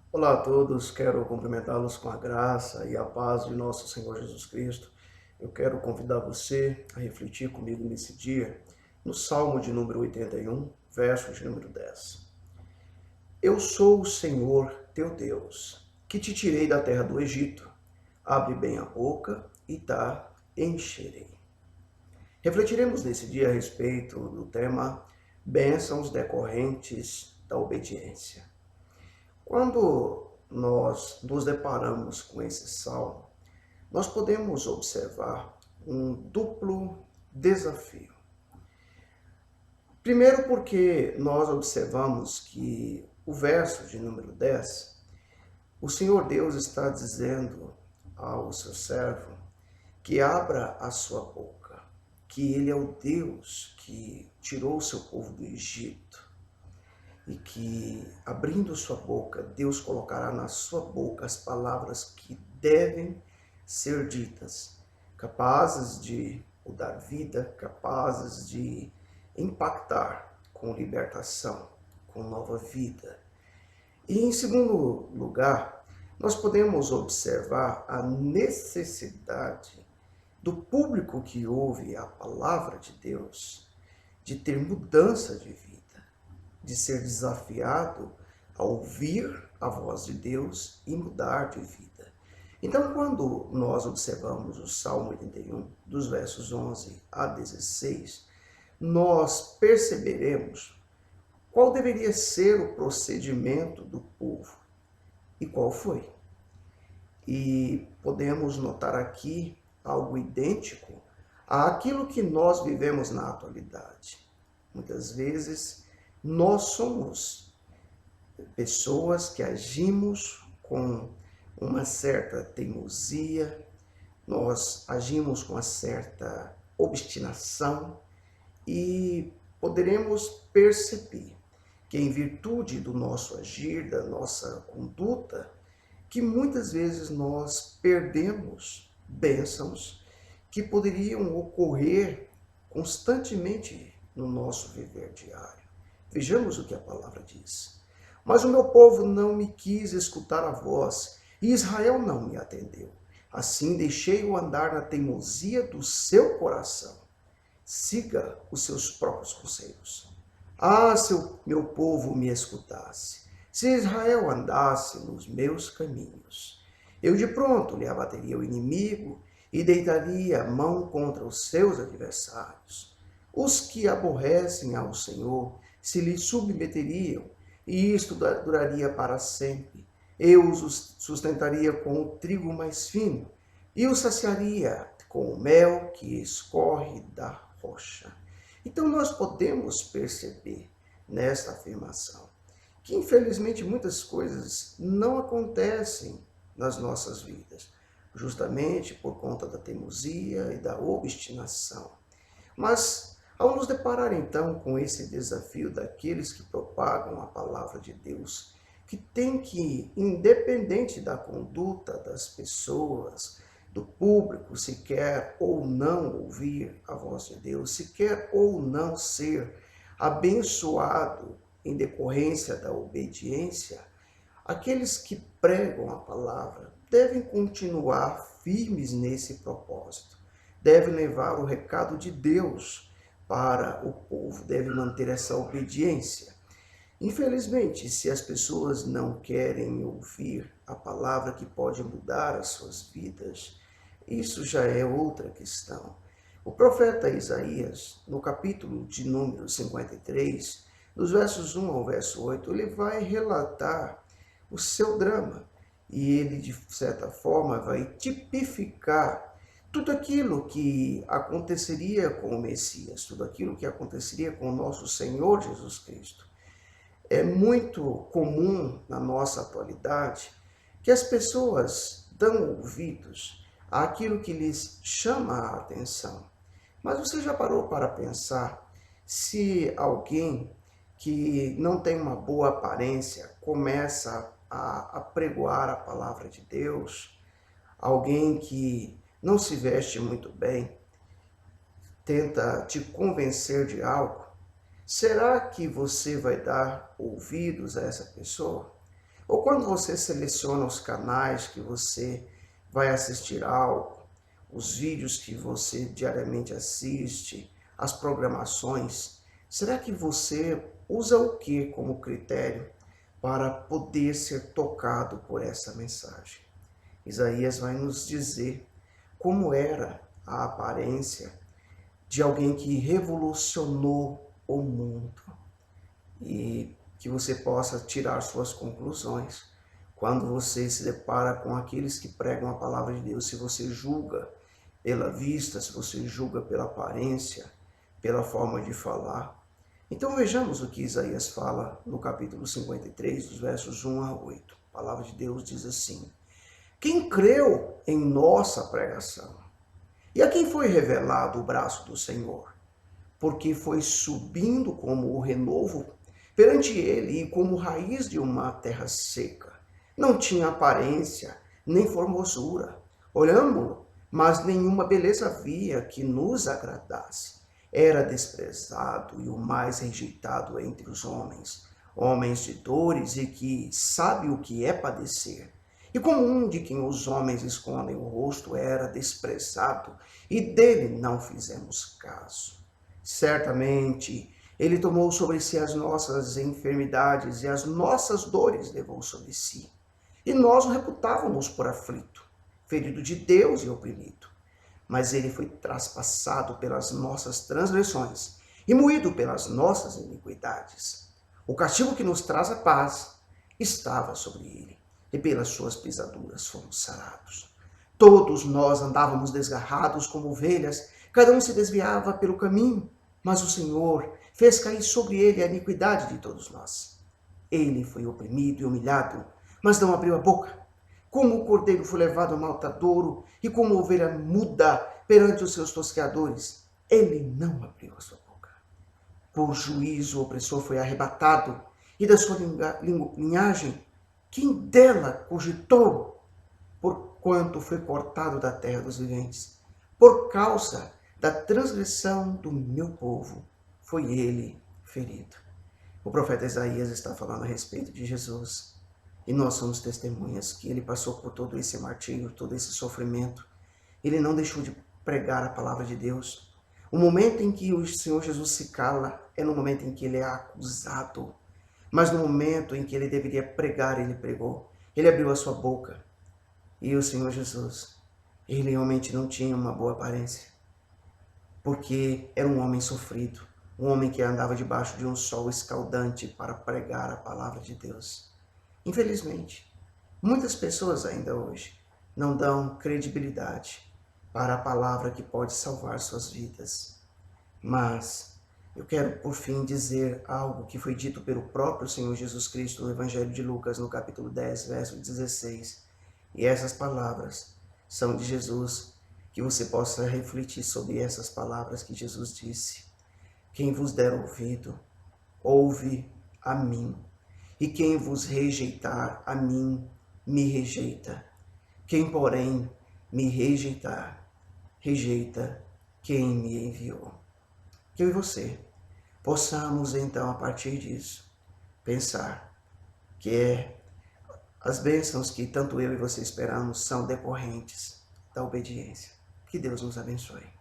Olá a todos, quero cumprimentá-los com a graça e a paz de nosso Senhor Jesus Cristo. Eu quero convidar você a refletir comigo nesse dia, no Salmo de número 81, verso de número 10. Eu sou o Senhor teu Deus, que te tirei da terra do Egito. Abre bem a boca e te encherei. Refletiremos nesse dia a respeito do tema bênçãos decorrentes da obediência. Quando nós nos deparamos com esse salmo, nós podemos observar um duplo desafio. Primeiro, porque nós observamos que o verso de número 10, o Senhor Deus está dizendo ao seu servo que abra a sua boca, que Ele é o Deus que tirou o seu povo do Egito e que, abrindo sua boca, Deus colocará na sua boca as palavras que devem ser ditas, capazes de mudar vida, capazes de impactar com libertação, com nova vida. E, em segundo lugar, nós podemos observar a necessidade do público que ouve a palavra de Deus de ter mudança de vida, de ser desafiado a ouvir a voz de Deus e mudar de vida. Então, quando nós observamos o Salmo 81, dos versos 11 a 16, nós perceberemos qual deveria ser o procedimento do povo e qual foi. E podemos notar aqui algo idêntico àquilo que nós vivemos na atualidade. Muitas vezes, nós somos pessoas que agimos com uma certa teimosia, nós agimos com uma certa obstinação e poderemos perceber que, em virtude do nosso agir, da nossa conduta, que muitas vezes nós perdemos bênçãos que poderiam ocorrer constantemente no nosso viver diário. Vejamos o que a palavra diz. Mas o meu povo não me quis escutar a voz, e Israel não me atendeu. Assim deixei-o andar na teimosia do seu coração. Siga os seus próprios conselhos. Ah, se o meu povo me escutasse, se Israel andasse nos meus caminhos, eu de pronto lhe abateria o inimigo e deitaria a mão contra os seus adversários. Os que aborrecem ao Senhor se lhe submeteriam, e isto duraria para sempre. Eu os sustentaria com o trigo mais fino, e os saciaria com o mel que escorre da rocha. Então nós podemos perceber nesta afirmação que, infelizmente, muitas coisas não acontecem nas nossas vidas, justamente por conta da teimosia e da obstinação. Mas, ao nos deparar então com esse desafio daqueles que propagam a palavra de Deus, que tem que, independente da conduta das pessoas, do público, se quer ou não ouvir a voz de Deus, se quer ou não ser abençoado em decorrência da obediência, aqueles que pregam a palavra devem continuar firmes nesse propósito, devem levar o recado de Deus para o povo, devem manter essa obediência. Infelizmente, se as pessoas não querem ouvir a palavra que pode mudar as suas vidas, isso já é outra questão. O profeta Isaías, no capítulo de número 53, dos versos 1 ao verso 8, ele vai relatar o seu drama e ele, de certa forma, vai tipificar tudo aquilo que aconteceria com o Messias, tudo aquilo que aconteceria com o nosso Senhor Jesus Cristo. É muito comum na nossa atualidade que as pessoas dão ouvidos àquilo que lhes chama a atenção. Mas você já parou para pensar se alguém que não tem uma boa aparência começa a pregoar a palavra de Deus, alguém que não se veste muito bem, tenta te convencer de algo, será que você vai dar ouvidos a essa pessoa? ou quando você seleciona os canais que você vai assistir algo, os vídeos que você diariamente assiste, as programações, será que você usa o que como critério para poder ser tocado por essa mensagem? Isaías vai nos dizer como era a aparência de alguém que revolucionou o mundo e que você possa tirar suas conclusões quando você se depara com aqueles que pregam a palavra de Deus. Se você julga pela vista, se você julga pela aparência, pela forma de falar. Então vejamos o que Isaías fala no capítulo 53, dos versos 1 a 8. A palavra de Deus diz assim: quem creu em nossa pregação? E a quem foi revelado o braço do Senhor? Porque foi subindo como o renovo perante ele e como raiz de uma terra seca. Não tinha aparência, nem formosura. Olhamo-lo, mas nenhuma beleza havia que nos agradasse. Era desprezado e o mais rejeitado entre os homens, homens de dores e que sabe o que é padecer. E como um de quem os homens escondem o rosto, era desprezado, e dele não fizemos caso. Certamente, ele tomou sobre si as nossas enfermidades e as nossas dores levou sobre si. E nós o reputávamos por aflito, ferido de Deus e oprimido. Mas ele foi traspassado pelas nossas transgressões e moído pelas nossas iniquidades. O castigo que nos traz a paz estava sobre ele, e pelas suas pisaduras fomos sarados. Todos nós andávamos desgarrados como ovelhas, cada um se desviava pelo caminho, mas o Senhor fez cair sobre ele a iniquidade de todos nós. Ele foi oprimido e humilhado, mas não abriu a boca. Como o cordeiro foi levado ao matadouro, e como ovelha muda perante os seus tosqueadores, ele não abriu a sua boca. Por juízo o opressor foi arrebatado, e da sua linhagem, quem dela cogitou? Porquanto foi cortado da terra dos viventes, por causa da transgressão do meu povo, foi ele ferido. O profeta Isaías está falando a respeito de Jesus. E nós somos testemunhas que ele passou por todo esse martírio, todo esse sofrimento. Ele não deixou de pregar a palavra de Deus. O momento em que o Senhor Jesus se cala é no momento em que ele é acusado. Mas no momento em que ele deveria pregar, ele pregou. Ele abriu a sua boca. E o Senhor Jesus, ele realmente não tinha uma boa aparência. Porque era um homem sofrido. Um homem que andava debaixo de um sol escaldante para pregar a palavra de Deus. Infelizmente, muitas pessoas ainda hoje não dão credibilidade para a palavra que pode salvar suas vidas. Mas eu quero, por fim, dizer algo que foi dito pelo próprio Senhor Jesus Cristo no Evangelho de Lucas, no capítulo 10, verso 16. E essas palavras são de Jesus, que você possa refletir sobre essas palavras que Jesus disse. Quem vos der ouvido, ouve a mim. E quem vos rejeitar a mim, me rejeita. Quem, porém, me rejeitar, rejeita quem me enviou. Que eu e você possamos, então, a partir disso, pensar que as bênçãos que tanto eu e você esperamos são decorrentes da obediência. Que Deus nos abençoe.